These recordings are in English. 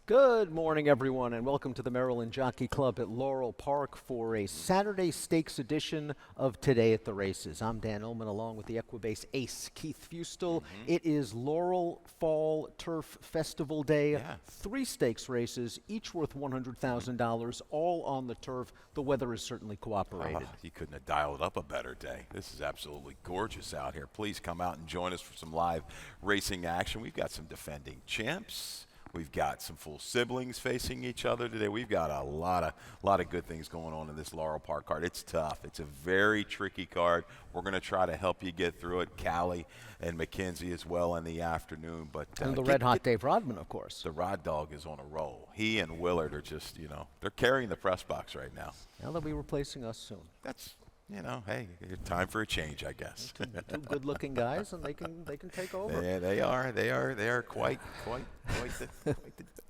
Good morning, everyone, and welcome to the Maryland Jockey Club at Laurel Park for a Saturday Stakes edition of Today at the Races. I'm Dan Ullman, along with the Equibase ace, Keith Fustel. It is Laurel Fall Turf Festival Day. Yeah. 3 stakes races, each worth $100,000, all on the turf. The weather has certainly cooperated. You couldn't have dialed up a better day. This is absolutely gorgeous out here. Please come out and join us for some live racing action. We've got some defending champs. We've got some full siblings facing each other today. We've got a lot of good things going on in this Laurel Park card. It's tough. It's a very tricky card. We're going to try to help you get through it. Callie and Mackenzie as well in the afternoon. But And the red-hot Dave Rodman, of course. the Rod Dog is on a roll. He and Willard are just, they're carrying the press box right now. Now they'll be replacing us soon. That's, hey, time for a change, I guess. Two good-looking guys, and they can take over. Yeah, they are quite the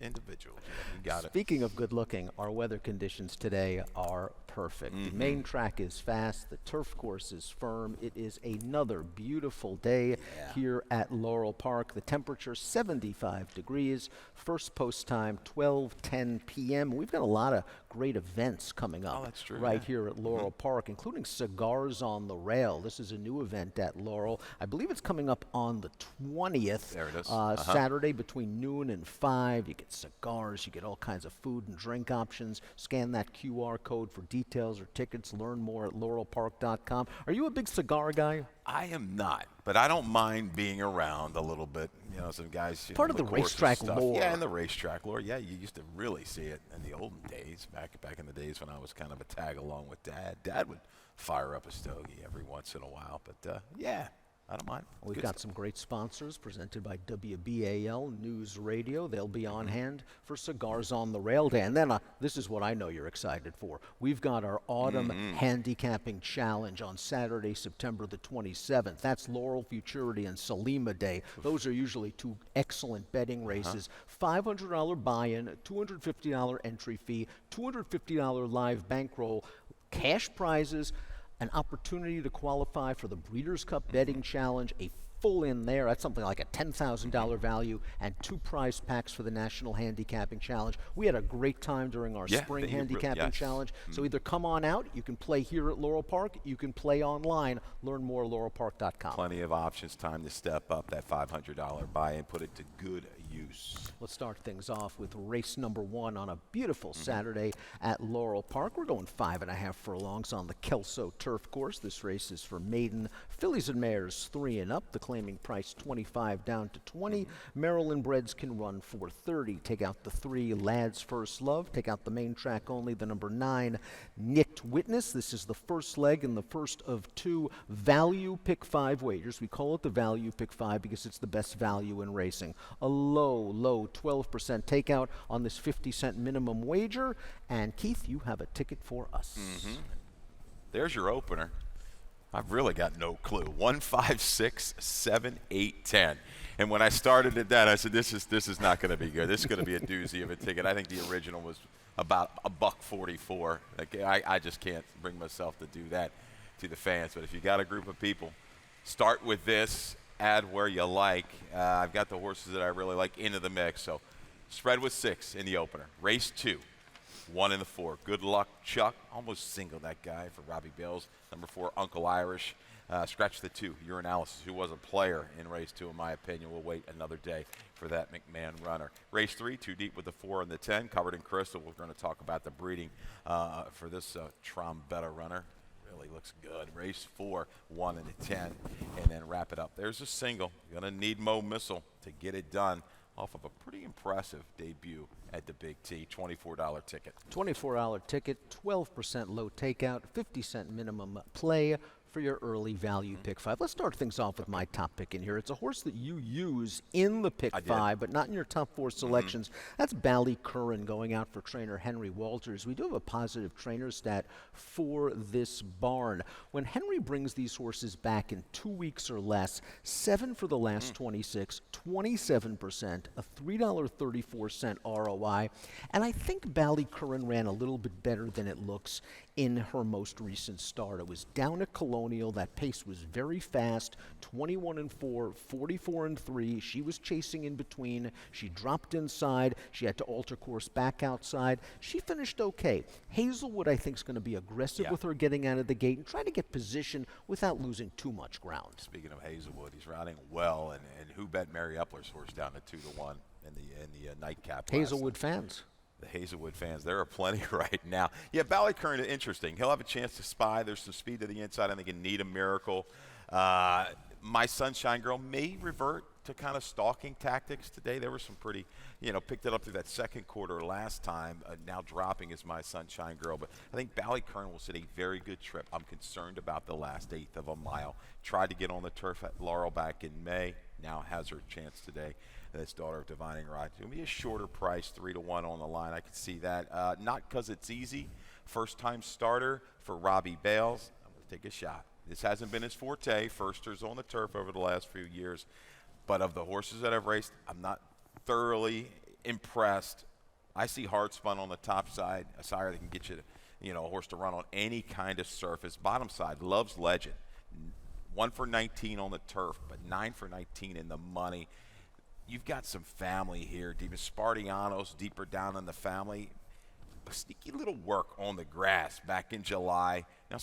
individuals. Yeah, you got it. Speaking of good looking, our weather conditions today are perfect. The main track is fast, the turf course is firm. It is another beautiful day here at Laurel Park. The temperature 75 degrees. First post time 12:10 p.m. We've got a lot of great events coming up that's true, right yeah. here at Laurel Park, including Cigars on the Rail. This is a new event at Laurel. I believe it's coming up on the 20th. There it is. Saturday between noon and 5. You get cigars, you get all kinds of food and drink options. Scan that QR code for details or tickets. Learn more at laurelpark.com. Are you a big cigar guy? I am not, but I don't mind being around a little bit. Some guys. Part of the course racetrack stuff. lore. Yeah, in the racetrack lore. Yeah, you used to really see it in the olden days, back in the days when I was kind of a tag along with Dad. Dad would fire up a stogie every once in a while, but yeah. I don't mind. We've Good got stuff. some great sponsors presented by WBAL News Radio. They'll be on hand for Cigars on the Rail Day. And then this is what I know you're excited for. We've got our Autumn Handicapping Challenge on Saturday, September the 27th. That's Laurel Futurity and Salima Day. Those are usually 2 excellent betting races. $500 buy-in, $250 entry fee, $250 live bankroll, cash prizes, an opportunity to qualify for the Breeders' Cup Betting Challenge, a full in there. That's something like a $10,000 value, and 2 prize packs for the National Handicapping Challenge. We had a great time during our spring handicapping challenge. So either come on out, you can play here at Laurel Park, you can play online. Learn more at laurelpark.com. Plenty of options. Time to step up that $500 buy-in, put it to good use. Let's start things off with race number 1 on a beautiful Saturday at Laurel Park. We're going 5.5 furlongs on the Kelso Turf Course. This race is for maiden fillies and mares 3 and up. The claiming price 25 down to 20. Maryland breds can run for 30. Take out the 3 Lads First Love. Take out the main track only, the number 9 Nicked Witness. This is the first leg and the first of 2 value pick 5 wagers. We call it the value pick 5 because it's the best value in racing. A low 12% takeout on this 50-cent minimum wager. And Keith, you have a ticket for us. There's your opener. I've really got no clue. 1, 5, 6, 7, 8, 10. And when I started at that, I said, this is not going to be good. This is going to be a doozy of a ticket. I think the original was about $1.44. Like, I just can't bring myself to do that to the fans. But if you got a group of people, start with this, add where you like. I've got the horses that I really like into the mix. So spread with 6 in the opener. Race 2. 1 in the 4. Good luck, Chuck. Almost singled that guy for Robbie Bales. Number 4, Uncle Irish. Scratch the 2, Your Analysis, who was a player in race 2, in my opinion. We'll wait another day for that McMahon runner. Race 3, 2 deep with the 4 and the 10. Covered in crystal. We're going to talk about the breeding for this Trombetta runner. Really looks good. Race 4, 1 and a 10. And then wrap it up. There's a single. You're going to need Mo Missile to get it done off of a pretty impressive debut at the Big T. $24 ticket. $24 ticket, 12% low takeout, 50-cent minimum play for your early value pick 5. Let's start things off with my top pick in here. It's a horse that you use in the pick 5, but not in your top 4 selections. That's Ballycurran going out for trainer Henry Walters. We do have a positive trainer stat for this barn. When Henry brings these horses back in 2 weeks or less, 7 for the last 26, 27%, a $3.34 ROI. And I think Ballycurran ran a little bit better than it looks in her most recent start. It was down at Colonial. That pace was very fast, 21-4, 44-3. She was chasing in between. She dropped inside. She had to alter course back outside. She finished okay. Hazelwood, I think, is going to be aggressive with her getting out of the gate and try to get position without losing too much ground. Speaking of Hazelwood, he's riding well, and who bet Mary Epler's horse down to 2-1 in the nightcap? Hazelwood fans. The Hazelwood fans, there are plenty right now. Yeah, Ballycurran is interesting. He'll have a chance to spy. There's some speed to the inside. I think in Need a Miracle. My Sunshine Girl may revert to kind of stalking tactics today. There were some pretty, picked it up through that second quarter last time. Now dropping is My Sunshine Girl. But I think Ballycurran will set a very good trip. I'm concerned about the last eighth of a mile. Tried to get on the turf at Laurel back in May. Now has her chance today. This Daughter of Divining Rod. It'll be a shorter price, 3-1 on the line. I can see that. Not because it's easy. First-time starter for Robbie Bales. I'm going to take a shot. This hasn't been his forte. Firsters on the turf over the last few years. But of the horses that I've raced, I'm not thoroughly impressed. I see hard spun on the top side, a sire that can get you, a horse to run on any kind of surface. Bottom side, Love's Legend. 1 for 19 on the turf, but 9 for 19 in the money. You've got some family here. Even Spartianos deeper down in the family. A sneaky little work on the grass back in July. Now,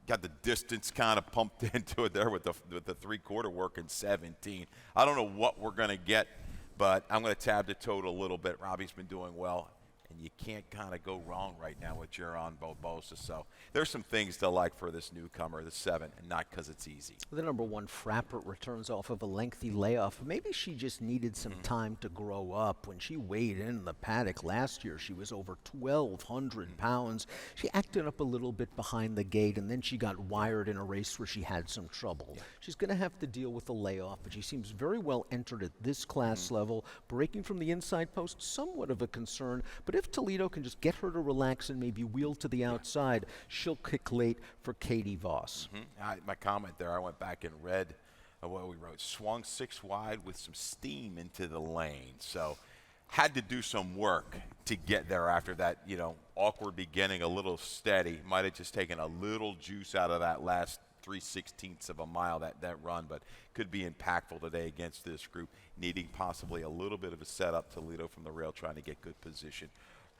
got the distance kind of pumped into it there with the three-quarter work in 17. I don't know what we're going to get, but I'm going to tab the total a little bit. Robbie's been doing well, and you can't kind of go wrong right now with Geron Bobosa. So there's some things to like for this newcomer, the 7, and not because it's easy. The number 1, Frappert, returns off of a lengthy layoff. Maybe she just needed some time to grow up. When she weighed in the paddock last year, she was over 1,200 pounds. She acted up a little bit behind the gate, and then she got wired in a race where she had some trouble. She's going to have to deal with the layoff, but she seems very well entered at this class level. Breaking from the inside post, somewhat of a concern, but if Toledo can just get her to relax and maybe wheel to the outside, she'll kick late for Katie Voss. My comment there, I went back and read what we wrote. Swung 6 wide with some steam into the lane. So had to do some work to get there after that, awkward beginning, a little steady. Might have just taken a little juice out of that last 3/16 of a mile, that run, but could be impactful today against this group, needing possibly a little bit of a setup. Toledo from the rail trying to get good position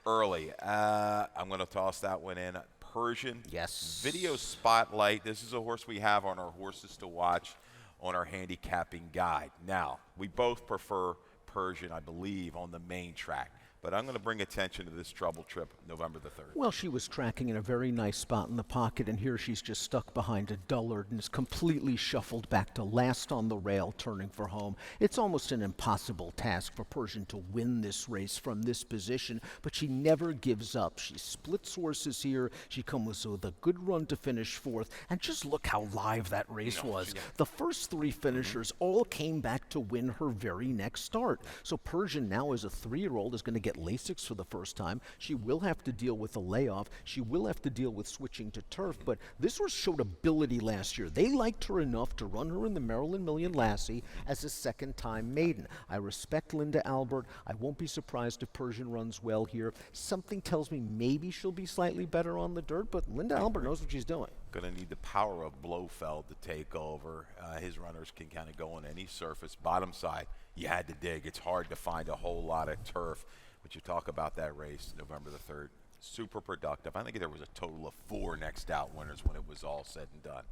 early. I'm going to toss that one in. Persian. Yes. Video Spotlight. This is a horse we have on our horses to watch on our handicapping guide. Now, we both prefer Persian, I believe, on the main track. But I'm going to bring attention to this trouble trip November the 3rd. Well, she was tracking in a very nice spot in the pocket, and here she's just stuck behind a dullard and is completely shuffled back to last on the rail, turning for home. It's almost an impossible task for Persian to win this race from this position, but she never gives up. She splits horses here. She comes with a good run to finish 4th, and just look how live that race was. The first 3 finishers all came back to win her very next start. So Persian now, as a 3-year-old, is going to get Lasix for the first time. She will have to deal with a layoff. She will have to deal with switching to turf, but this horse showed ability last year. They liked her enough to run her in the Maryland Million Lassie as a second-time maiden. I respect Linda Albert. I won't be surprised if Persian runs well here. Something tells me maybe she'll be slightly better on the dirt, but Linda Albert knows what she's doing. Going to need the power of Blofeld to take over. His runners can kind of go on any surface. Bottom side, you had to dig. It's hard to find a whole lot of turf. But you talk about that race, November the 3rd, super productive. I think there was a total of 4 next out winners when it was all said and done.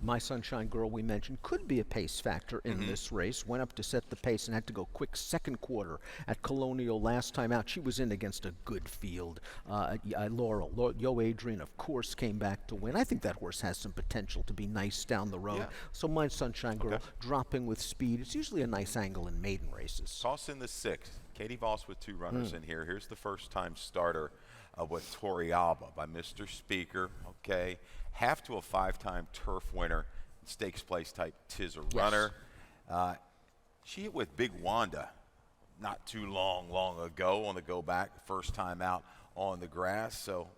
My Sunshine Girl, we mentioned, could be a pace factor in this race. Went up to set the pace and had to go quick second quarter at Colonial last time out. She was in against a good field. Laurel, Yo Adrian, of course, came back to win. I think that horse has some potential to be nice down the road. So My Sunshine Girl, dropping with speed. It's usually a nice angle in maiden races. Toss in the 6th. Katie Voss with 2 runners in here. Here's the first-time starter with Torrealba by Mr. Speaker. Okay. Half to a 5-time turf winner, stakes place type Tiz a runner. She hit with Big Wanda not too long ago on the go back, first time out on the grass. So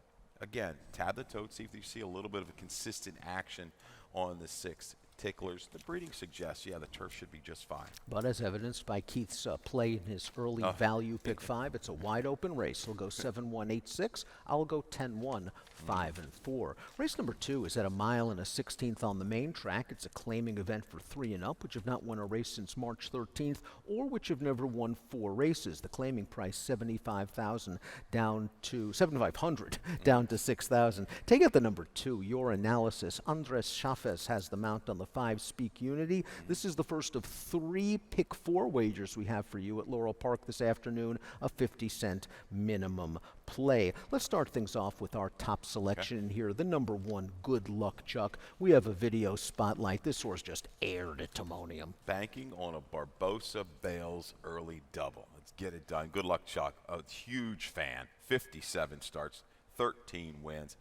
again, tab the tote, see if you see a little bit of a consistent action on the 6th. ticklers. The breeding suggests, yeah, the turf should be just fine. But as evidenced by Keith's play in his early value pick 5, it's a wide open race. He'll go 7-1-8-6. I'll go 10-1, 5-4. Race number 2 is at a mile and a 16th on the main track. It's a claiming event for 3 and up, which have not won a race since March 13th, or which have never won 4 races. The claiming price $75,000 down to $7,500 down to $6,000. Take out the number 2, Your Analysis. Andres Chavez has the mount on the 5 Speak Unity. This is the first of 3 pick 4 wagers we have for you at Laurel Park this afternoon, a 50-cent minimum play. Let's start things off with our top selection here. The number 1, Good Luck Chuck. We have a video spotlight. This horse just aired at Timonium. Banking on a Barbosa Bales early double. Let's get it done. Good luck, Chuck. A huge fan. 57 starts, 13 wins.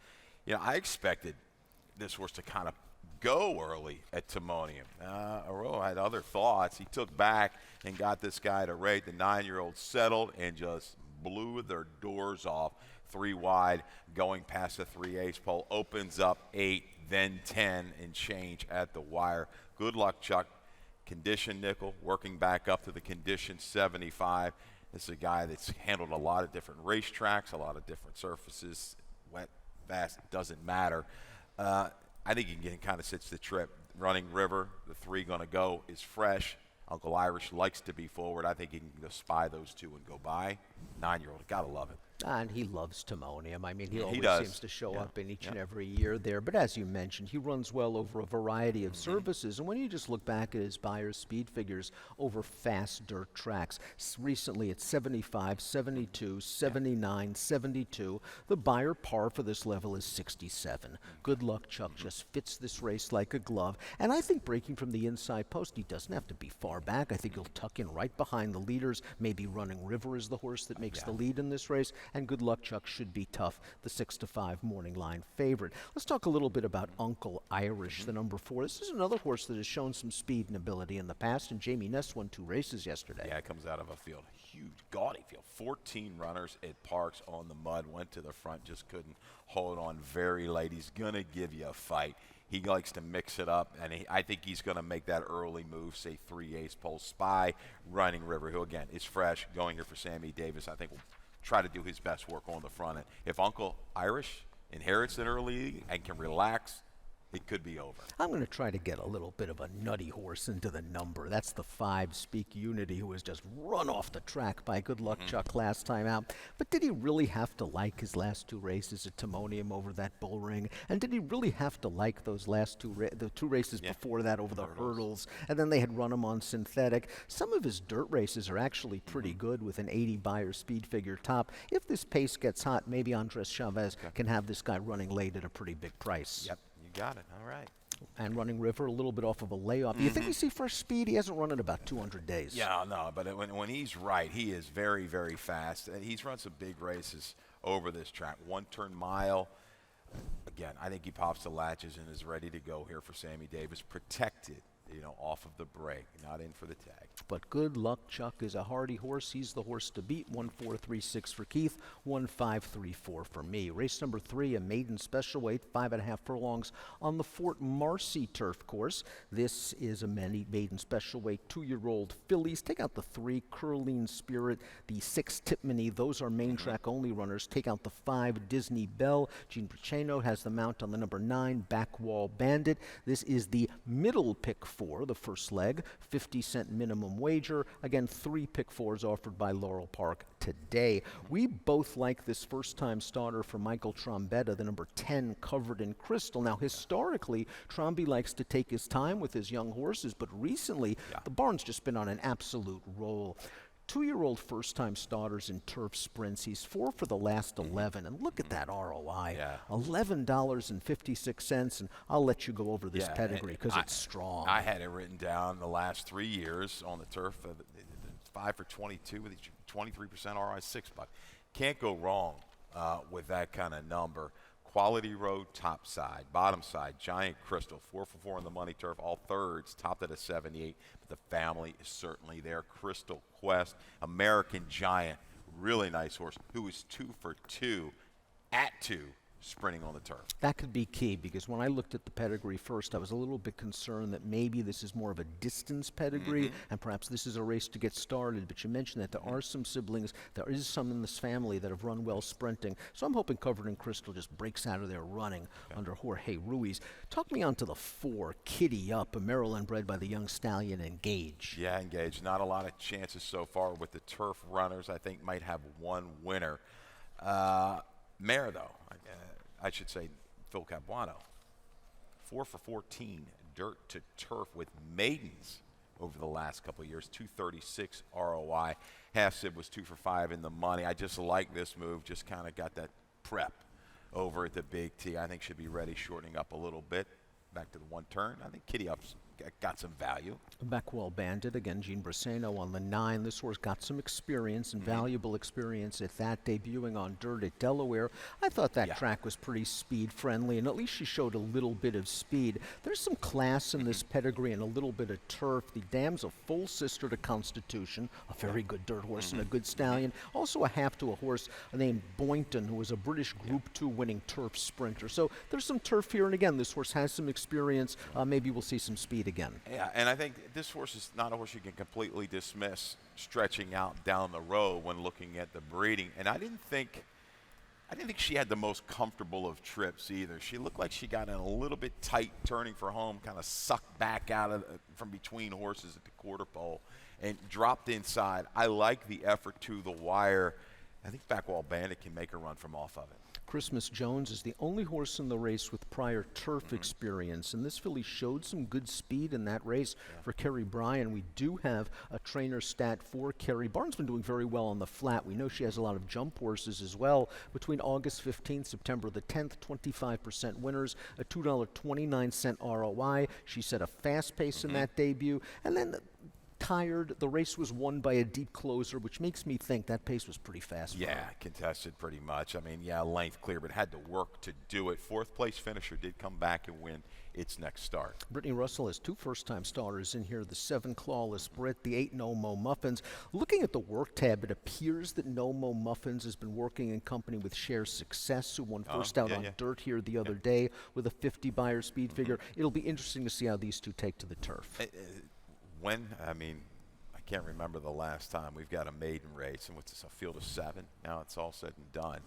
You know, I expected this horse to kind of go early at Timonium. Aurora had other thoughts. He took back and got this guy to rate. The 9-year-old settled and just blew their doors off. 3 wide, going past the 3/8 pole, opens up 8, then 10 and change at the wire. Good luck, Chuck. Condition nickel, working back up to the condition 75. This is a guy that's handled a lot of different racetracks, a lot of different surfaces, wet, fast, doesn't matter. I think he can kind of sits the trip. Running River, the 3 going to go, is fresh. Uncle Irish likes to be forward. I think he can go spy those 2 and go by. 9-year-old, got to love it. And he loves Timonium. I mean, he always does. seems to show up in each and every year there. But as you mentioned, he runs well over a variety of surfaces. And when you just look back at his Buyer's speed figures over fast dirt tracks, recently at 75, 72, 79, 72, the Buyer par for this level is 67. Good luck, Chuck just fits this race like a glove. And I think breaking from the inside post, he doesn't have to be far back. I think he'll tuck in right behind the leaders. Maybe Running River is the horse that makes the lead in this race. And Good Luck Chuck should be tough, the 6-5 morning line favorite. Let's talk a little bit about Uncle Irish, the number 4. This is another horse that has shown some speed and ability in the past, and Jamie Ness won 2 races yesterday. Yeah, it comes out of a field, huge, gaudy field. 14 runners at Parks on the mud, went to the front, just couldn't hold on very late. He's going to give you a fight. He likes to mix it up, and I think he's going to make that early move, say 3/8 pole, spy Running River, who, again, is fresh, going here for Sammy Davis. I think will try to do his best work on the front end. If Uncle Irish inherits an early and can relax, it could be over. I'm going to try to get a little bit of a nutty horse into the number. That's the 5 Speak Unity, who was just run off the track by Good Luck Chuck last time out. But did he really have to like his last 2 races at Timonium over that bull ring? And did he really have to like those last 2 the 2 races before that over the hurdles? And then they had run him on synthetic. Some of his dirt races are actually pretty good with an 80 Buyer speed figure top. If this pace gets hot, maybe Andres Chavez can have this guy running late at a pretty big price. Yep. Got it. All right. And Running River, a little bit off of a layoff. Do you think we see fresh speed? He hasn't run in about 200 days. Yeah, no, but when he's right, he is very, very fast. And he's run some big races over this track. 1-turn mile. Again, I think he pops the latches and is ready to go here for Sammy Davis. Protected, off of the break, not in for the tag. But Good Luck Chuck is a hardy horse. He's the horse to beat. 1-4-3-6 for Keith, 1-5-3-4 for me. Race number 3, a maiden special weight, 5.5 furlongs on the Fort Marcy turf course. This is a maiden special weight, 2-year-old fillies. Take out the 3, Curleen Spirit, the 6, Tipmany. Those are main track only runners. Take out the 5, Disney Belle. Gene Pacino has the mount on the number 9, Backwall Bandit. This is the middle pick 4, the first leg, 50-cent minimum wager. Again, 3 pick 4s offered by Laurel Park today. We both like this first-time starter for Michael Trombetta, the number 10, Covered in Crystal. Now, historically, Tromby likes to take his time with his young horses, but recently, the barn's just been on an absolute roll. 2-year-old first-time starters in turf sprints. He's 4 for the last 11, and look at that ROI. $11.56, and I'll let you go over this pedigree because it's strong. I had it written down the last 3 years on the turf, 5 for 22 with 23% ROI, $6. Can't go wrong with that kind of number. Quality Road, top side, bottom side, Giant Crystal, 4 for 4 on the money turf, all thirds, topped at a 78. But the family is certainly there. Crystal Quest, American Giant, really nice horse, who is 2 for 2 at 2 sprinting on the turf. That could be key, because when I looked at the pedigree first, I was a little bit concerned that maybe this is more of a distance pedigree, and perhaps this is a race to get started. But you mentioned that there are some siblings, there is some in this family that have run well sprinting. So I'm hoping Covered in Crystal just breaks out of there running under Jorge Ruiz. Talk me on to the 4, Kitty Up, a Maryland bred by the young stallion Engage. Yeah, Engage. Not a lot of chances so far with the turf runners. I think might have one winner. Mare, though, I should say Phil Capuano, 4 for 14 dirt to turf with maidens over the last couple of years, 236 ROI. Half Sib was 2 for 5 in the money. I just like this move, just kind of got that prep over at the Big T. I think should be ready, shortening up a little bit. Back to the one turn. I think Kitty Up's got some value. Beckwell Bandit, again, Gene Briseno on the 9. This horse got some experience and valuable experience at that, debuting on dirt at Delaware. I thought that track was pretty speed friendly, and at least she showed a little bit of speed. There's some class in this pedigree and a little bit of turf. The Dam's a full sister to Constitution, a very good dirt horse and a good stallion. Also a half to a horse named Boynton, who was a British Group 2 winning turf sprinter. So there's some turf here, and again, this horse has some experience. Maybe we'll see some speed again. Yeah, and I think this horse is not a horse you can completely dismiss stretching out down the road when looking at the breeding. And I didn't think she had the most comfortable of trips either. She looked like she got in a little bit tight turning for home, kind of sucked back out of from between horses at the quarter pole and dropped inside. I like the effort to the wire. I think Backwall Bandit can make a run from off of it. Christmas Jones is the only horse in the race with prior turf experience, and this filly showed some good speed in that race for Kerry Bryan. We do have a trainer stat for Kerry. Barnes been doing very well on the flat. We know she has a lot of jump horses as well. Between August 15th, September the 10th, 25% winners, a $2.29 ROI. She set a fast pace in that debut, and then tired. The race was won by a deep closer, which makes me think that pace was pretty fast. Yeah, contested pretty much. I mean, yeah, length clear, but had to work to do it. 4th place finisher did come back and win its next start. Brittany Russell has 2 first-time starters in here, the 7 Clawless Brit, the 8 No Mo Muffins. Looking at the work tab, it appears that No Mo Muffins has been working in company with Share Success, who won first out on dirt here the other day with a 50 buyer speed figure. It'll be interesting to see how these two take to the turf. I mean, I can't remember the last time we've got a maiden race, and what's this, a field of 7? Now it's all said and done.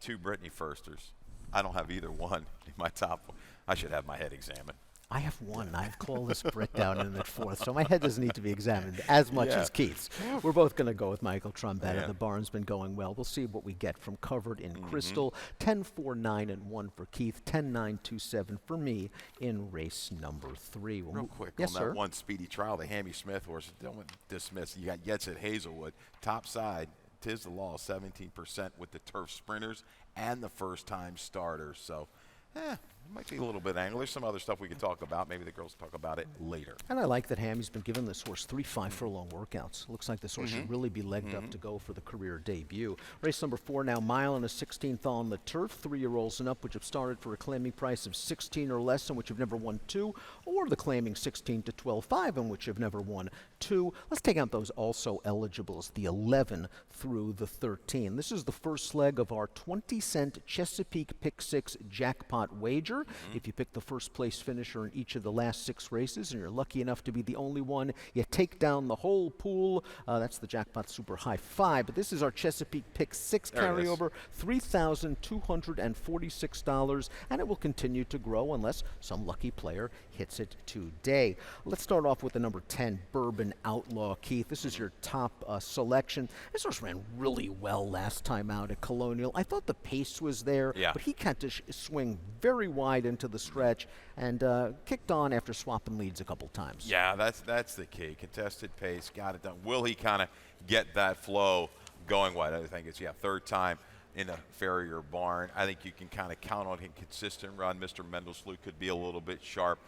2 Brittany firsters. I don't have either one in my top. I should have my head examined. I have one. I have Clawless Brit down in at 4th, so my head doesn't need to be examined as much as Keith's. We're both going to go with Michael Trombetta. The barn's been going well. We'll see what we get from Covered in Crystal. 10-4-9-1 for Keith. 10-9-2-7 for me in race number 3. Real quick yes, on sir. that one speedy trial, the Hammy Smith horse. Don't dismiss. You got Yetz at Hazelwood. Top side, 'tis the law, 17% with the turf sprinters and the first-time starters. So, it might be a little bit angle. There's some other stuff we could talk about. Maybe the girls talk about it later. And I like that Hammy's been giving this horse 3 5-furlong workouts. Looks like this horse should really be legged up to go for the career debut. Race number 4 now, mile and a 16th on the turf. 3-year-olds and up, which have started for a claiming price of 16 or less, and which have never won 2, or the claiming 16 to 12.5, and which have never won 2. Let's take out those also eligibles, the 11 through the 13. This is the first leg of our 20-cent Chesapeake Pick 6 jackpot wager. If you pick the first place finisher in each of the last 6 races, and you're lucky enough to be the only one, you take down the whole pool. That's the jackpot super high 5. But this is our Chesapeake Pick 6 carryover, $3,246, and it will continue to grow unless some lucky player hits it today. Let's start off with the number 10, Bourbon Outlaw. Keith, this is your top selection. This horse ran really well last time out at Colonial. I thought the pace was there, but he had to swing very wide into the stretch and kicked on after swapping leads a couple times. Yeah, that's the key. Contested pace, got it done. Will he kind of get that flow going wide? I think it's, 3rd time in a Farrier barn. I think you can kind of count on him. Consistent run. Mr. Mendelsloot could be a little bit sharp.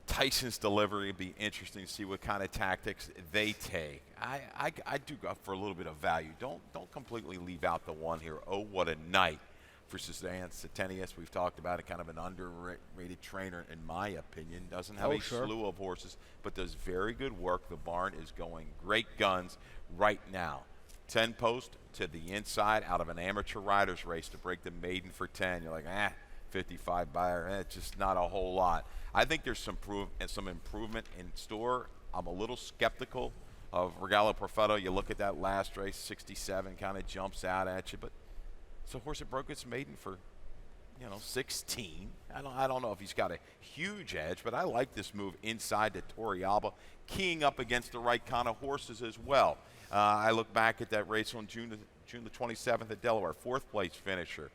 Tyson's delivery would be interesting to see what kind of tactics they take. I do go for a little bit of value. Don't completely leave out the one here. Oh, what a night for Suzanne Satenius. We've talked about it, kind of an underrated trainer, in my opinion. Doesn't have slew of horses, but does very good work. The barn is going great guns right now. 10 post to the inside out of an amateur rider's race to break the maiden for 10. You're like, 55 buyer, it's just not a whole lot. I think there's some improvement in store. I'm a little skeptical of Regalo Perfetto. You look at that last race, 67 kind of jumps out at you, but it's a horse that broke its maiden for 16. I don't know if he's got a huge edge, but I like this move inside to Torrealba, keying up against the right kind of horses as well. I look back at that race on June the 27th at Delaware, 4th place finisher.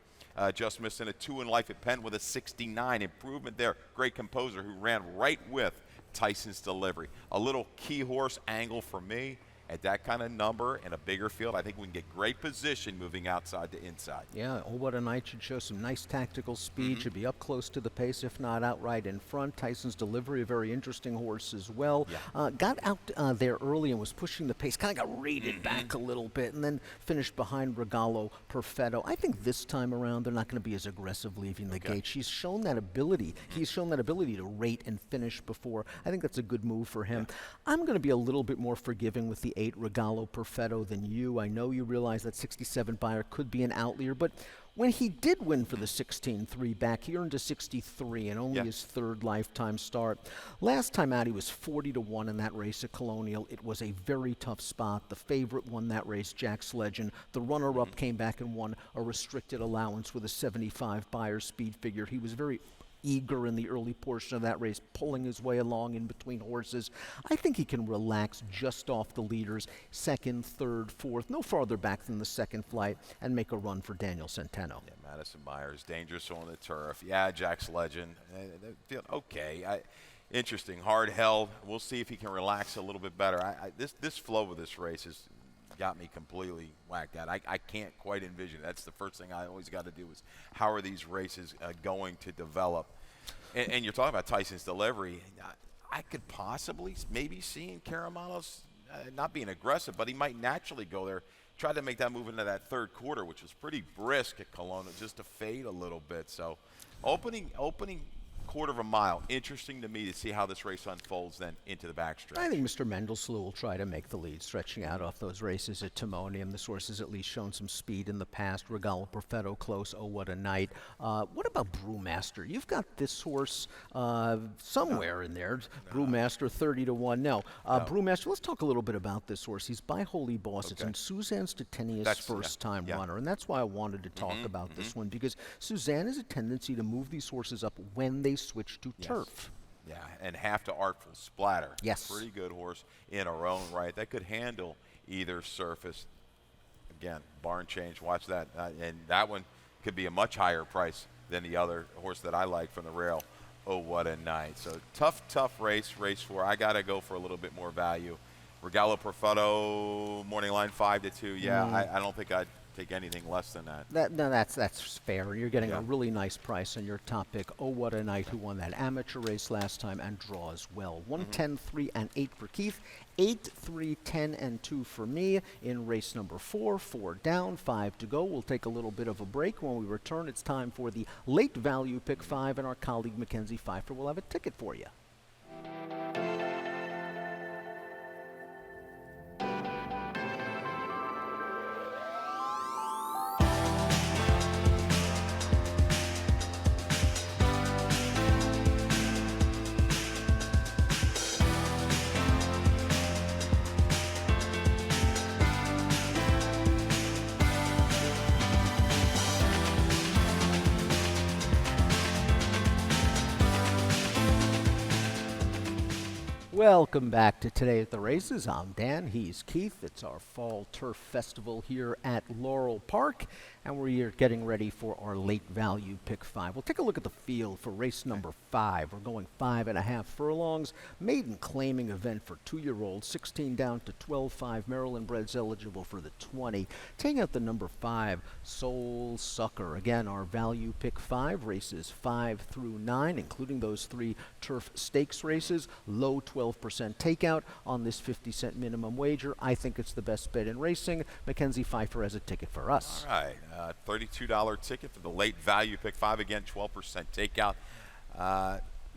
Just missing a 2 in life at Penn with a 69. Improvement there. Great composer who ran right with Tyson's Delivery. A little key horse angle for me. At that kind of number and a bigger field, I think we can get great position moving outside to inside. Yeah, Oh What a Night should show some nice tactical speed, should be up close to the pace, if not outright in front. Tyson's Delivery, a very interesting horse as well. Yeah. Got out there early and was pushing the pace, kind of got rated back a little bit, and then finished behind Regalo Perfetto. I think this time around they're not going to be as aggressive leaving the gate. She's shown that ability. He's shown that ability to rate and finish before. I think that's a good move for him. Yeah. I'm going to be a little bit more forgiving with the 8 Regalo Perfetto than you. I know you realize that 67 buyer could be an outlier, but when he did win for the 16-3 back, he earned a 63 and only his 3rd lifetime start. Last time out, he was 40-1 in that race at Colonial. It was a very tough spot. The favorite won that race, Jack's Legend. The runner-up came back and won a restricted allowance with a 75 buyer speed figure. He was very eager in the early portion of that race, pulling his way along in between horses. I think he can relax just off the leaders, 2nd, 3rd, 4th, no farther back than the 2nd flight, and make a run for Daniel Centeno. Yeah, Madison Myers, dangerous on the turf. Yeah, Jack's Legend. Okay. Interesting, hard held. We'll see if he can relax a little bit better. This flow of this race has got me completely whacked out. I can't quite envision it. That's the first thing I always got to do is how are these races going to develop? And you're talking about Tyson's Delivery. I could possibly maybe see Caramanos not being aggressive, but he might naturally go there, try to make that move into that 3rd quarter, which was pretty brisk at Kelowna, just to fade a little bit. So opening quarter of a mile. Interesting to me to see how this race unfolds then into the backstretch. I think Mr. Mendelsloh will try to make the lead, stretching out off those races at Timonium. This horse has at least shown some speed in the past. Regalo Perfetto close. Oh, What a Night. What about Brewmaster? You've got this horse somewhere in there. Brewmaster 30-1. No. Brewmaster, let's talk a little bit about this horse. He's by Holy Boss. It's in Suzanne Stettinius' first-time runner, and that's why I wanted to talk about this one, because Suzanne has a tendency to move these horses up when they switch to turf. Yeah, and Half to Artful Splatter. Yes. Pretty good horse in her own right. That could handle either surface. Again, barn change, watch that. And that one could be a much higher price than the other horse that I like from the rail. Oh, What a Night. So tough race 4. I got to go for a little bit more value. Regalo Perfetto, morning line 5-2. Yeah, I don't think I'd take anything less than that. That's fair. You're getting a really nice price on your top pick. Oh, What a Night, who won that amateur race last time and draws well. 110, 3, and 8 for Keith. 8, 3, 10, and 2 for me in race number 4. 4 down, 5 to go. We'll take a little bit of a break. When we return, it's time for the late value pick 5, and our colleague Mackenzie Pfeiffer will have a ticket for you. Welcome back to Today at the Races. I'm Dan. He's Keith. It's our fall turf festival here at Laurel Park, and we're getting ready for our late value pick 5. We'll take a look at the field for race number 5. We're going 5.5 furlongs. Maiden claiming event for 2-year-olds. 16 down to 12.5. Maryland breds eligible for the 20. Taking out the number 5, Soul Sucker. Again, our value pick 5 races 5 through 9, including those 3 turf stakes races. Low 12% takeout on this 50-cent minimum wager. I think it's the best bet in racing. Mackenzie Pfeiffer has a ticket for us. All right, $32 ticket for the late value pick 5. Again, 12% takeout.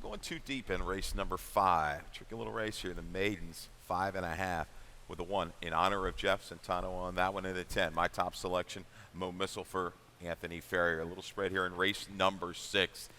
Going too deep in race number 5. Tricky little race here. The maidens 5.5 with the 1 in honor of Jeff Centano on that one in the 10. My top selection, Mo Missile for Anthony Ferrier. A little spread here in race number 6.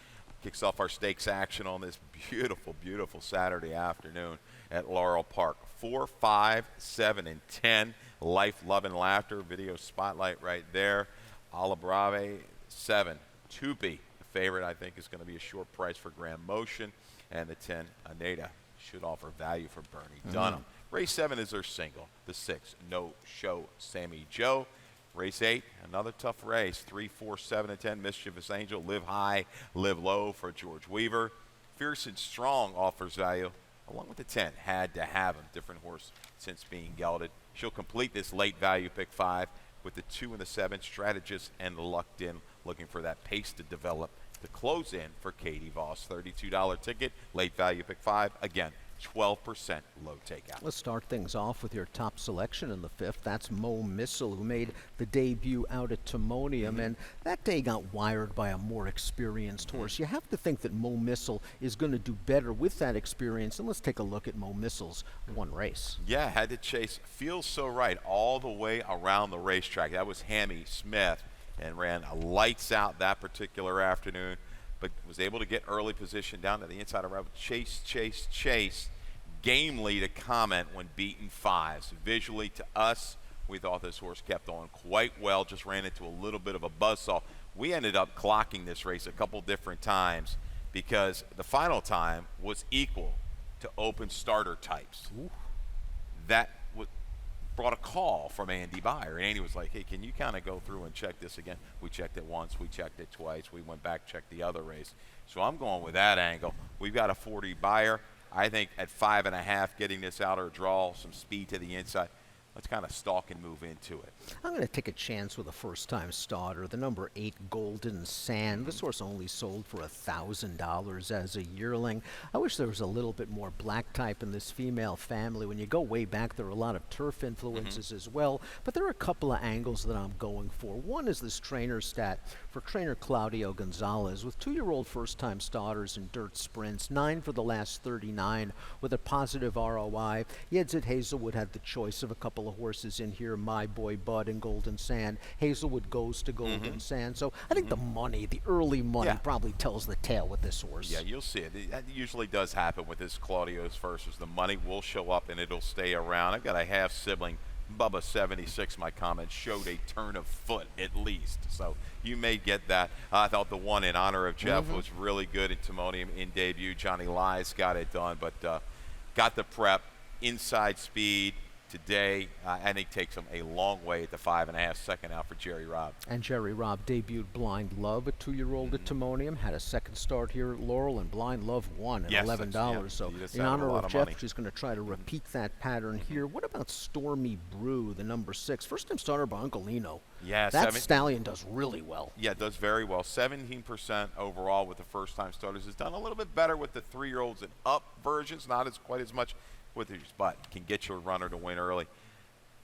Kicks off our stakes action on this beautiful, beautiful Saturday afternoon at Laurel Park. 4, 5, 7, and 10. Life, Love, and Laughter. Video spotlight right there. Ala Brave, 7. Tupi, the favorite, I think, is going to be a short price for Graham Motion. And the 10, Aneda, should offer value for Bernie Dunham. Race 7 is their single. The 6, No Show, Sammy Joe. Race 8, another tough race. 3, 4, 7, and 10, Mischievous Angel. Live High, Live Low for George Weaver. Fierce and Strong offers value, along with the 10. Had to Have Him. Different horse since being gelded. She'll complete this late value pick 5 with the 2 and the 7, Strategist and Lucked In, looking for that pace to develop to close in for Katie Voss. $32 ticket, late value pick 5. Again, 12% low takeout. Let's start things off with your top selection in the 5th. That's Mo Missile, who made the debut out at Timonium, and that day got wired by a more experienced horse. You have to think that Mo Missile is going to do better with that experience, and let's take a look at Mo Missile's one race. Yeah, had to chase Feels So Right all the way around the racetrack. That was Hammy Smith, and ran a lights out that particular afternoon, but was able to get early position down to the inside of the route. Chase. Gamely to comment when beaten 5s. Visually to us, we thought this horse kept on quite well, just ran into a little bit of a buzzsaw. We ended up clocking this race a couple different times because the final time was equal to open starter types. Ooh. That brought a call from Andy Byer, and Andy was like, hey, can you kind of go through and check this again? We checked it once, we checked it twice, we went back, checked the other race. So I'm going with that angle. We've got a 40 Byer. I think at 5.5, getting this outer draw, some speed to the inside, let's kind of stalk and move into it. I'm going to take a chance with a first-time starter, the number 8 Golden Sand. This horse only sold for $1,000 as a yearling. I wish there was a little bit more black type in this female family. When you go way back, there are a lot of turf influences as well, but there are a couple of angles that I'm going for. One is this trainer stat for trainer Claudio Gonzalez with 2-year-old first-time starters in dirt sprints, 9 for the last 39 with a positive ROI. Yeds at Hazelwood had the choice of a couple of horses in here, My Boy Bud and Golden Sand. Hazelwood goes to Golden Sand. So I think the money, the early money, probably tells the tale with this horse. Yeah, you'll see it. That usually does happen with this Claudio's first. The money will show up and it'll stay around. I've got a half sibling, Bubba 76, my comment, showed a turn of foot at least. So you may get that. I thought the 1 in honor of Jeff was really good in Timonium in debut. Johnny Lies got it done, but got the prep, inside speed. Today, I think takes him a long way at the 5.5, second out for Jerry Robb. And Jerry Robb debuted Blind Love, a 2-year-old at Timonium, had a second start here at Laurel, and Blind Love won at $11. So in honor of Jeff, she's going to try to repeat that pattern here. What about Stormy Brew, the number 6? First-time starter by Uncle Lino. Yeah, that stallion does really well. Yeah, it does very well. 17% overall with the first-time starters. Has done a little bit better with the 3-year-olds and up versions, not as quite as much with his, but can get your runner to win early.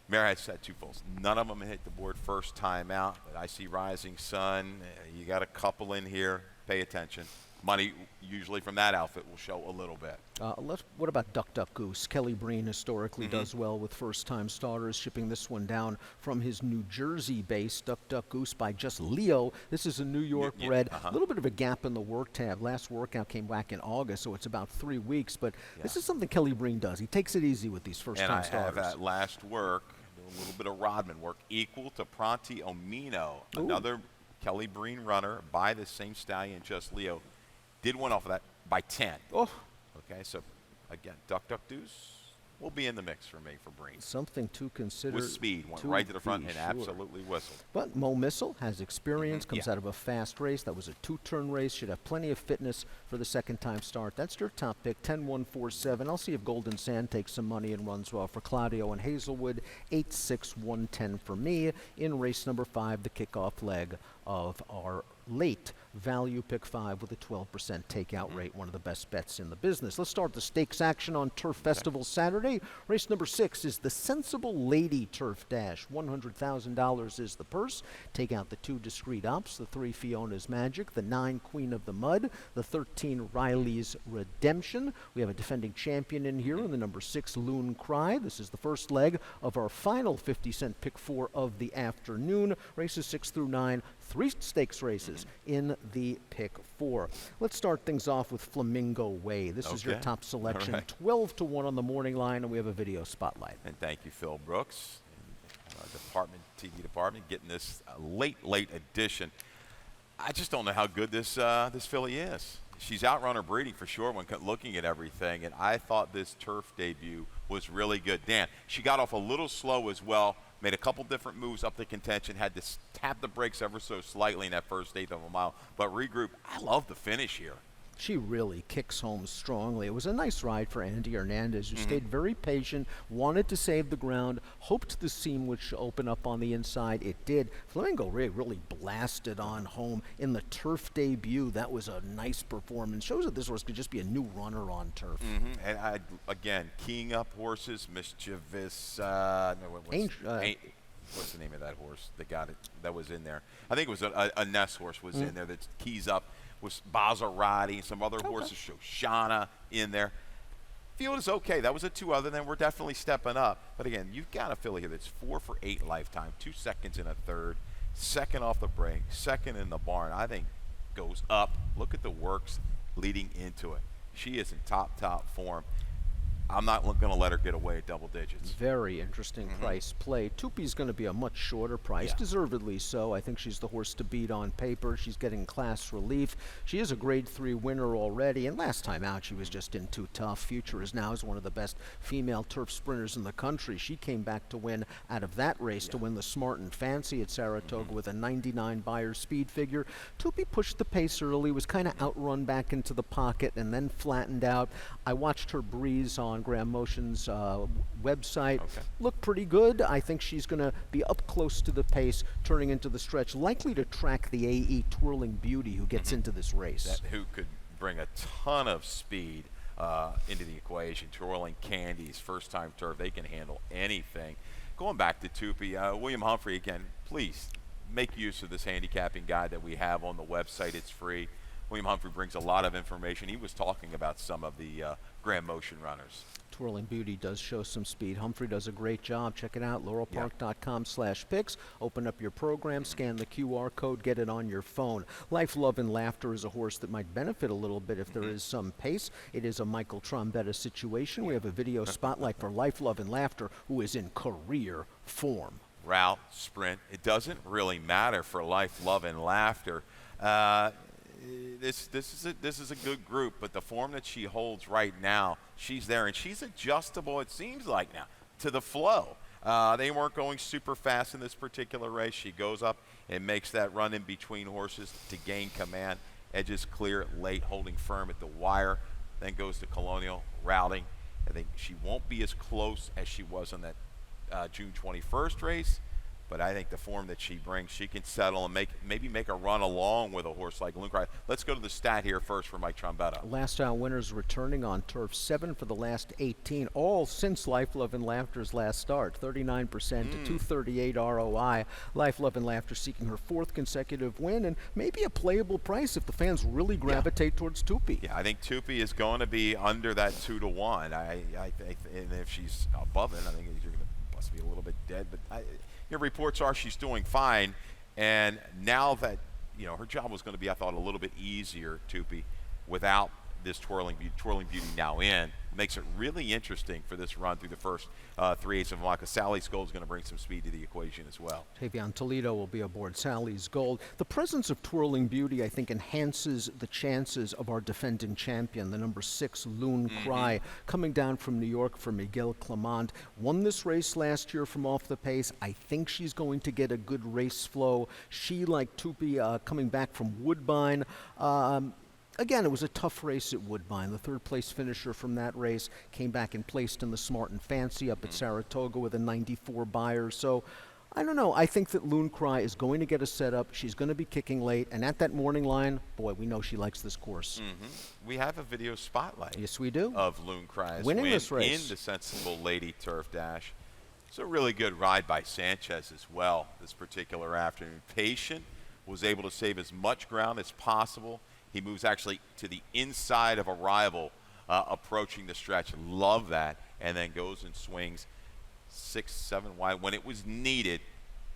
Mare has had 2 foals. None of them hit the board first time out, but I see Rising Sun. You got a couple in here. Pay attention. Money usually from that outfit will show a little bit. What about Duck Duck Goose? Kelly Breen historically does well with first-time starters, shipping this one down from his New Jersey base. Duck Duck Goose by Just Leo. This is a New York bred. A little bit of a gap in the work tab. Last workout came back in August, so it's about 3 weeks. But this is something Kelly Breen does. He takes it easy with these first-time starters. And I have that last work, a little bit of Rodman work, equal to Pronti Omino, another Kelly Breen runner by the same stallion, Just Leo. Did one off of that by 10. Oh. Okay, so again, Duck Duck Deuce will be in the mix for me for Breen. Something to consider. With speed, went right to the front and absolutely whistled. But Mo Missile has experience, comes out of a fast race. That was a 2-turn race. Should have plenty of fitness for the second-time start. That's your top pick, 10-1-4-7. I'll see if Golden Sand takes some money and runs well for Claudio and Hazelwood. 8-6-1-10 for me in race number 5, the kickoff leg of our late value pick 5 with a 12% takeout rate, one of the best bets in the business. Let's start the stakes action on Turf Festival Saturday. Race number 6 is the Sensible Lady Turf Dash. $100,000 is the purse. Take out the 2 discreet ops, the 3 Fiona's Magic, the 9 Queen of the Mud, the 13 Riley's Redemption. We have a defending champion in here in the number 6 Loon Cry. This is the first leg of our final 50-cent pick 4 of the afternoon. Races 6 through 9, 3 stakes races in the pick 4. Let's start things off with Flamingo Way. This is your top selection. Right. 12 to 1 on the morning line, and we have a video spotlight. And thank you, Phil Brooks, and TV department, getting this late edition. I just don't know how good this filly is. She's outrunner breeding for sure when looking at everything, and I thought this turf debut was really good. Dan, she got off a little slow as well, made a couple different moves up the contention, had to tap the brakes ever so slightly in that first eighth of a mile, but regroup. I love the finish here. She really kicks home strongly. It was a nice ride for Andy Hernandez, who stayed very patient, wanted to save the ground, hoped the seam would open up on the inside. It did. Flamingo really blasted on home in the turf debut. That was a nice performance. Shows that this horse could just be a new runner on turf. And again, keying up horses, mischievous. What's the name of that horse that got it? That was in there. I think it was a Ness horse was in there that keys up. Was Maserati, some other horses, Shoshana in there. Field is okay. That was a 2 other than we're definitely stepping up. But again, you've got a filly here that's 4 for 8 lifetime, 2 seconds in a third, second off the break, second in the barn. I think goes up. Look at the works leading into it. She is in top form. I'm not going to let her get away at double digits. Very interesting price play. Tupi's going to be a much shorter price, deservedly so. I think she's the horse to beat on paper. She's getting class relief. She is a grade 3 winner already, and last time out she was just in too tough. Future is now one of the best female turf sprinters in the country. She came back to win out of that race to win the Smart and Fancy at Saratoga with a 99 Beyer speed figure. Tupi pushed the pace early, was kind of outrun back into the pocket, and then flattened out. I watched her breeze on Graham Motion's website. Looked pretty good. I think she's going to be up close to the pace, turning into the stretch, likely to track the AE Twirling Beauty, who gets into this race. Who could bring a ton of speed into the equation. Twirling Candies, first-time turf. They can handle anything. Going back to Tupi, William Humphrey, again, please make use of this handicapping guide that we have on the website. It's free. William Humphrey brings a lot of information. He was talking about some of the Grand Motion runners. Twirling Beauty does show some speed. Humphrey does a great job. Check it out, laurelpark.com/picks. Open up your program, scan the QR code, get it on your phone. Life, Love, and Laughter is a horse that might benefit a little bit if there is some pace. It is a Michael Trombetta situation. We have a video spotlight for Life, Love, and Laughter, who is in career form. Route, sprint, it doesn't really matter for Life, Love, and Laughter. This is a good group, but the form that she holds right now, she's there, and she's adjustable, it seems like now, to the flow. They weren't going super fast in this particular race. She goes up and makes that run in between horses to gain command. Edges clear late, holding firm at the wire, then goes to Colonial, routing. I think she won't be as close as she was on that June 21st race, but I think the form that she brings, she can settle and maybe make a run along with a horse like Loon Cry. Let's go to the stat here first for Mike Trombetta. Last out winners returning on turf, 7 for the last 18, all since Life, Love, and Laughter's last start. 39% to 238 ROI. Life, Love, and Laughter seeking her 4th consecutive win, and maybe a playable price if the fans really gravitate towards Tupi. Yeah, I think Tupi is going to be under that 2 to 1. And if she's above it, I think you're going to must be a little bit dead, but your reports are she's doing fine, and now that her job was going to be, I thought, a little bit easier, Tupi, without this Twirling Beauty now in, makes it really interesting for this run through the first 3/8 of a mile, because Sally's Gold is going to bring some speed to the equation as well. Tavion Toledo will be aboard Sally's Gold. The presence of Twirling Beauty, I think, enhances the chances of our defending champion, the number 6 Loon Cry, coming down from New York for Miguel Clement. Won this race last year from off the pace. I think she's going to get a good race flow. She, like Tupi, coming back from Woodbine. Again, it was a tough race at Woodbine. The 3rd place finisher from that race came back and placed in the Smart and Fancy up at Saratoga with a 94 Beyer. So I don't know. I think that Loon Cry is going to get a setup. She's going to be kicking late. And at that morning line, boy, we know she likes this course. We have a video spotlight. Yes, we do. Of Loon Cry's Winning win this race. in the Sensible Lady Turf Dash. It's a really good ride by Sanchez as well this particular afternoon. Patient, was able to save as much ground as possible. He moves actually to the inside of a rival approaching the stretch. Love that. And then goes and swings 6, 7 wide when it was needed.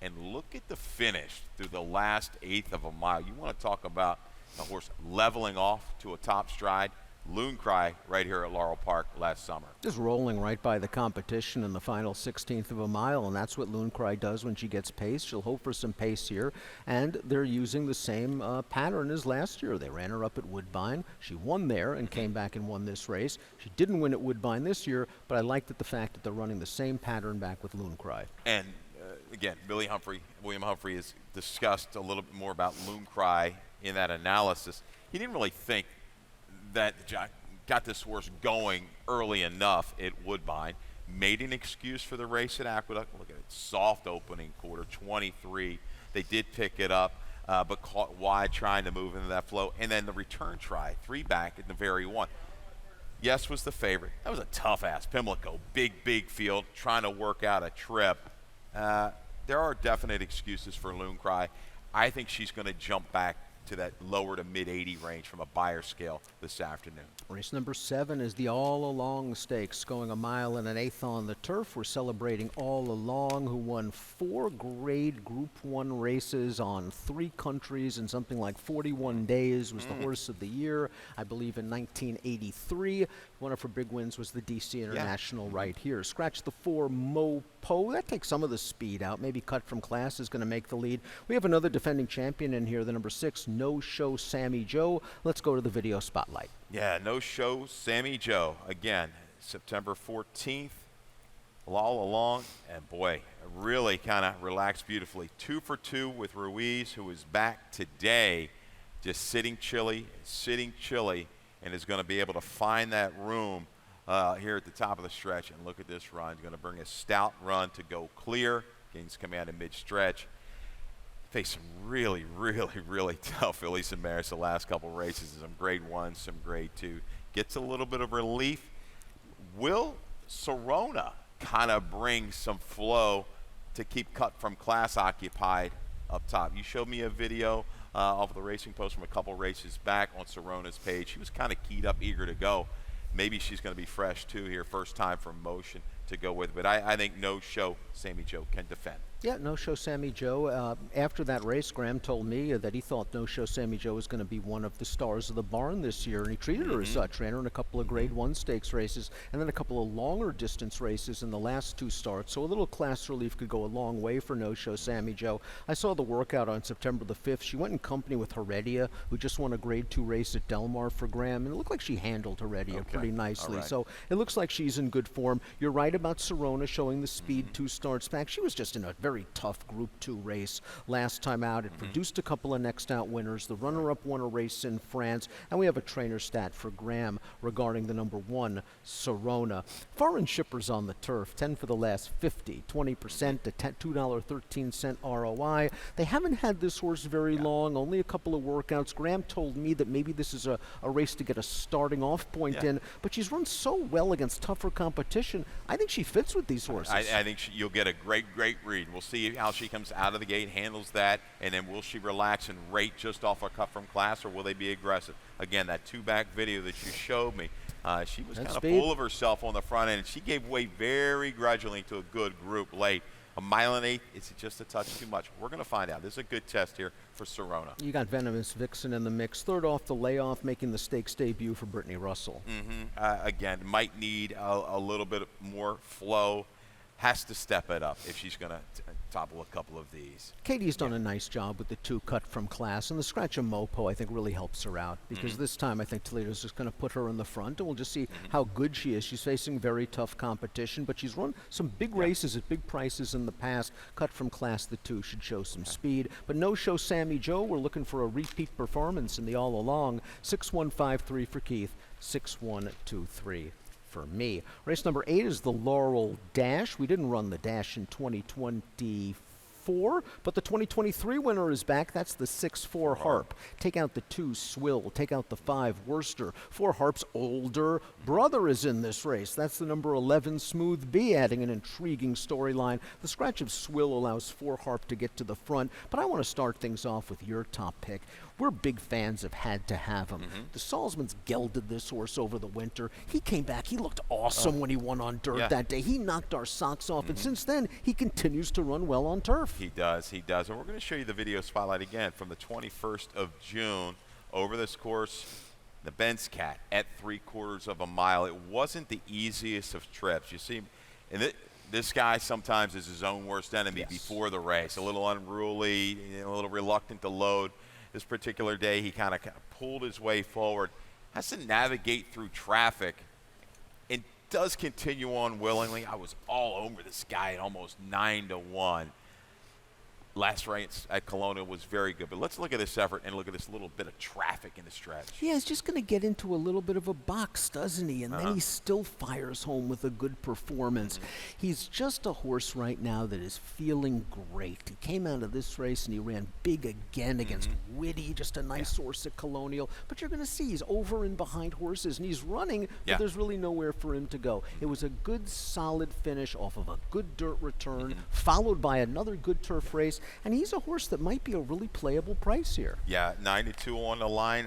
And look at the finish through the last eighth of a mile. You want to talk about a horse leveling off to a top stride. Loon Cry right here at Laurel Park last summer. Just rolling right by the competition in the final 16th of a mile, and that's what Loon Cry does when she gets pace. She'll hope for some pace here, and they're using the same pattern as last year. They ran her up at Woodbine. She won there and came back and won this race. She didn't win at Woodbine this year, but I liked the fact that they're running the same pattern back with Loon Cry. And again, William Humphrey has discussed a little bit more about Loon Cry in that analysis. He didn't really think that got this horse going early enough at Woodbine. Made an excuse for the race at Aqueduct. Look at it, soft opening quarter, 23. They did pick it up, but caught wide trying to move into that flow. And then the return try, 3 back in the very one. Yes was the favorite. That was a tough-ass Pimlico. Big field, trying to work out a trip. There are definite excuses for Loon Cry. I think she's going to jump back to that lower to mid-80 range from a buyer scale this afternoon. Race number 7 is the All Along Stakes, going 1 1/8 miles on the turf. We're celebrating All Along, who won 4 grade Group 1 races on 3 countries in something like 41 days, was the horse of the year, I believe, in 1983. One of her big wins was the DC International right here. Scratch the 4 Mopo. That takes some of the speed out. Maybe Cut from Class is going to make the lead. We have another defending champion in here, the number 6, No Show Sammy Joe. Let's go to the video spotlight. Yeah, No Show Sammy Joe. Again, September 14th, All Along. And boy, really kind of relaxed beautifully. 2 for 2 with Ruiz, who is back today, just sitting chilly, and is going to be able to find that room here at the top of the stretch. And look at this run. He's going to bring a stout run to go clear. Gains command in mid-stretch. Faced some really tough fillies and mares the last couple races. Some grade 1, some grade 2. Gets a little bit of relief. Will Serona kind of bring some flow to keep Cut from Class occupied up top? You showed me a video off of the Racing Post from a couple races back on Serona's page. She was kind of keyed up, eager to go. Maybe she's going to be fresh too here, first time from motion to go with. But I think No Show Sammy Joe can defend. Yeah, No Show Sammy Joe. After that race, Graham told me that he thought No Show Sammy Joe was going to be one of the stars of the barn this year, and he treated her as such. Ran her in a couple of grade 1 stakes races, and then a couple of longer distance races in the last 2 starts. So a little class relief could go a long way for No Show Sammy Joe. I saw the workout on September the 5th. She went in company with Heredia, who just won a grade 2 race at Del Mar for Graham, and it looked like she handled Heredia pretty nicely. Right. So it looks like she's in good form. You're right about Serona showing the speed 2 starts back. She was just in a very tough Group 2 race last time out. It produced a couple of next out winners. The runner-up won a race in France, and we have a trainer stat for Graham regarding the number 1, Serona. Foreign shippers on the turf, 10 for the last 50, 20% to $2.13 ROI. They haven't had this horse very long, only a couple of workouts. Graham told me that maybe this is a race to get a starting off point in, but she's run so well against tougher competition. I think she fits with these horses. I think you'll get a great read. We'll see how she comes out of the gate, handles that, and then will she relax and rate just off a Cut from Class, or will they be aggressive? Again, that 2-back video that you showed me, she was kind of full of herself on the front end, and she gave way very grudgingly to a good group late. 1 1/8 miles, is it just a touch too much? We're going to find out. This is a good test here for Serona. You got Venomous Vixen in the mix. Third off the layoff, making the stakes debut for Brittany Russell. Again, might need a little bit more flow. Has to step it up if she's going to topple a couple of these. Katie's done a nice job with the 2 Cut from Class, and the Scratch of Mopo I think really helps her out, because this time I think Toledo's just going to put her in the front, and we'll just see how good she is. She's facing very tough competition, but she's run some big races at big prices in the past. Cut from Class, the 2 should show some speed. But No Show Sammy Joe, we're looking for a repeat performance in the All Along. 6153 for Keith, 6123 for me. Race number 8 is the Laurel Dash. We didn't run the Dash in 2024. 4, but the 2023 winner is back. That's the 6-4 Harp. Take out the 2 Swill. Take out the 5 Worcester. 4 Harp's older brother is in this race. That's the number 11 Smooth B, adding an intriguing storyline. The scratch of Swill allows 4 Harp to get to the front, but I want to start things off with your top pick. We're big fans of Had to Have Him. The Salzmans gelded this horse over the winter. He came back. He looked awesome when he won on dirt that day. He knocked our socks off, and since then, he continues to run well on turf. He does. And we're going to show you the video spotlight again from the 21st of June over this course. The Benz Cat at 3/4 of a mile. It wasn't the easiest of trips. You see, and this guy sometimes is his own worst enemy before the race. A little unruly, a little reluctant to load. This particular day, he kind of pulled his way forward, has to navigate through traffic, and does continue on willingly. I was all over this guy at almost 9-1. Last race at Kelowna was very good. But let's look at this effort and look at this little bit of traffic in the stretch. Yeah, he's just going to get into a little bit of a box, doesn't he? And then he still fires home with a good performance. He's just a horse right now that is feeling great. He came out of this race and he ran big again against Whitty, just a nice horse at Colonial. But you're going to see he's over and behind horses, and he's running, but there's really nowhere for him to go. It was a good, solid finish off of a good dirt return, followed by another good turf race. And he's a horse that might be a really playable price here. Yeah, 92 on the line.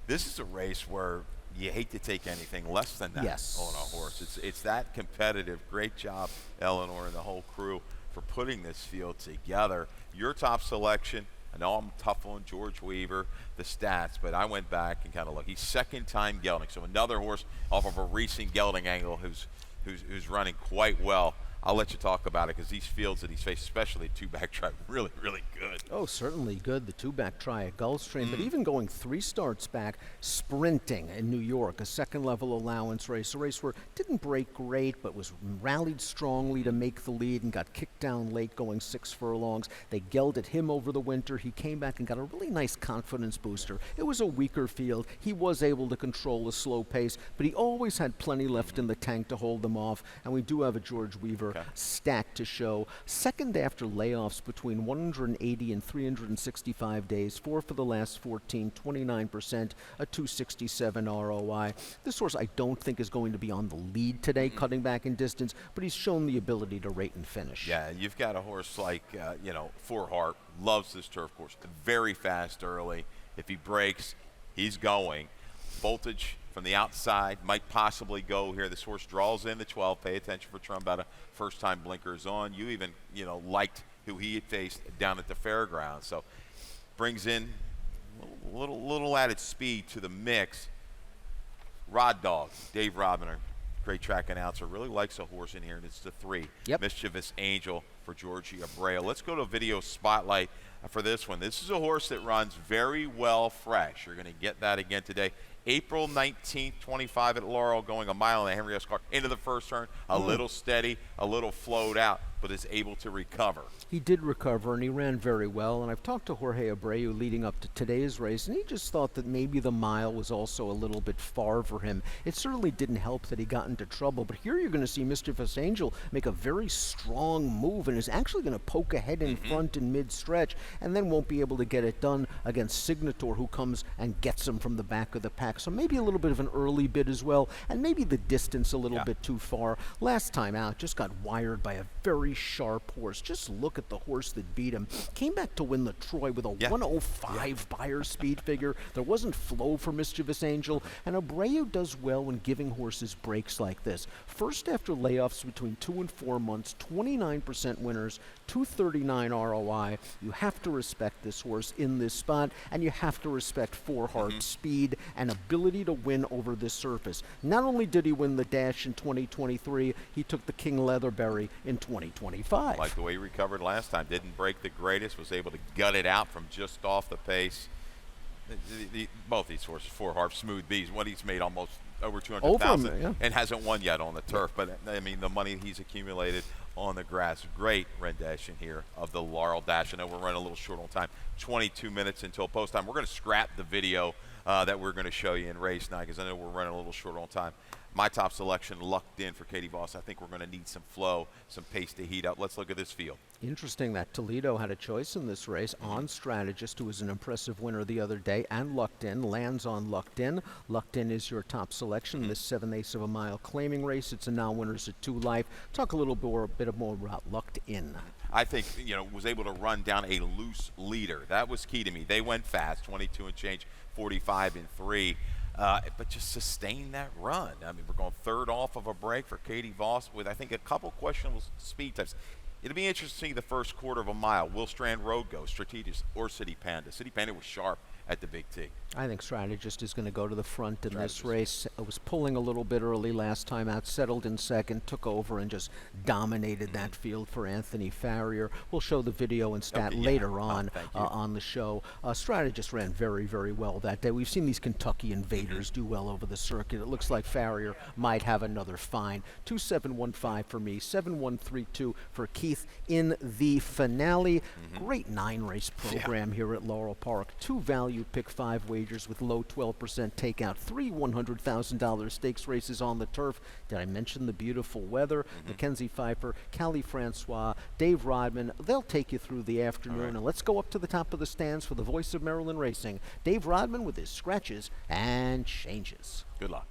This is a race where you hate to take anything less than that on a horse. It's that competitive. Great job, Eleanor and the whole crew, for putting this field together. Your top selection, I know I'm tough on George Weaver, the stats, but I went back and kind of looked. He's second-time gelding, so another horse off of a recent gelding angle who's running quite well. I'll let you talk about it because these fields that he's faced, especially a two-back try, really, really good. Oh, certainly good. The two-back try at Gulfstream, but even going 3 starts back, sprinting in New York, a second-level allowance race, a race where it didn't break great, but was rallied strongly to make the lead and got kicked down late going 6 furlongs. They gelded him over the winter. He came back and got a really nice confidence booster. It was a weaker field. He was able to control a slow pace, but he always had plenty left in the tank to hold them off, and we do have a George Weaver stat to show. Second after layoffs between 180 and 365 days, 4 for the last 14, 29%, a 267 ROI. This horse I don't think is going to be on the lead today, cutting back in distance, but he's shown the ability to rate and finish. Yeah, you've got a horse like, 4 Harp, loves this turf course, very fast early. If he breaks, he's going. Voltage from the outside might possibly go here. This horse draws in the 12. Pay attention for Trombetta. First time blinkers on. You even, liked who he had faced down at the fairgrounds. So brings in a little added speed to the mix. Rod Dog, Dave Robiner, great track announcer, really likes a horse in here, and it's the 3. Mischievous Angel for Georgie Abreu. Let's go to video spotlight for this one. This is a horse that runs very well fresh. You're going to get that again today. April 19th, 25 at Laurel, going a mile in the Henry S. Clark into the first turn, a little steady, a little flowed out, but is able to recover. He did recover, and he ran very well. And I've talked to Jorge Abreu leading up to today's race, and he just thought that maybe the mile was also a little bit far for him. It certainly didn't help that he got into trouble, but here you're going to see Mischievous Angel make a very strong move and is actually going to poke ahead in front in mid-stretch, and then won't be able to get it done against Signator, who comes and gets him from the back of the pack. So maybe a little bit of an early bid as well, and maybe the distance a little bit too far. Last time out, just got wired by a very sharp horse. Just look at the horse that beat him. Came back to win the Troy with a 105 Beyer speed figure. There wasn't flow for Mischievous Angel, and Abreu does well when giving horses breaks like this. First after layoffs between 2 and 4 months, 29% winners, 239 ROI. You have to respect this horse in this spot, and you have to respect 4 Harp's speed and ability to win over this surface. Not only did he win the Dash in 2023, he took the King Leatherberry in 2025. Like the way he recovered last time. Didn't break the greatest, was able to gut it out from just off the pace. Both these horses, 4 Harp, Smooth B's, what he's made almost over 200,000 and hasn't won yet on the turf. But, I mean, the money he's accumulated on the grass. Great rendition here of the Laurel Dash. I know we're running a little short on time, 22 minutes until post time. We're going to scrap the video that we're going to show you in race night because I know we're running a little short on time. My top selection, Lucked In for Katie Voss. I think we're going to need some flow, some pace to heat up. Let's look at this field. Interesting that Toledo had a choice in this race on Strategist, who was an impressive winner the other day, and Lucked In, lands on Lucked In. Lucked In is your top selection in this 7/8 of a mile claiming race. It's a now winners at 2 Life. Talk a little bit more about Lucked In. I think, was able to run down a loose leader. That was key to me. They went fast, 22 and change, 45 and 3. But just sustain that run. I mean, we're going third off of a break for Katie Voss with, I think, a couple questionable speed times. It'll be interesting to see the first quarter of a mile. Will Strand Road go, Strategist or City Panda? City Panda was sharp at the Big T. I think Strategist is going to go to the front in this race. It was pulling a little bit early last time out, settled in second, took over and just dominated that field for Anthony Farrier. We'll show the video and stat later on the show. Strategist ran very, very well that day. We've seen these Kentucky invaders do well over the circuit. It looks like Farrier might have another fine. 2715 for me, 7132 for Keith in the finale. Great 9-race program here at Laurel Park. 2 value pick 5 wagers with low 12% takeout. 3 $100,000 stakes races on the turf. Did I mention the beautiful weather? Mackenzie Pfeiffer, Callie Francois, Dave Rodman. They'll take you through the afternoon. And let's go up to the top of the stands for the voice of Maryland Racing. Dave Rodman with his scratches and changes. Good luck.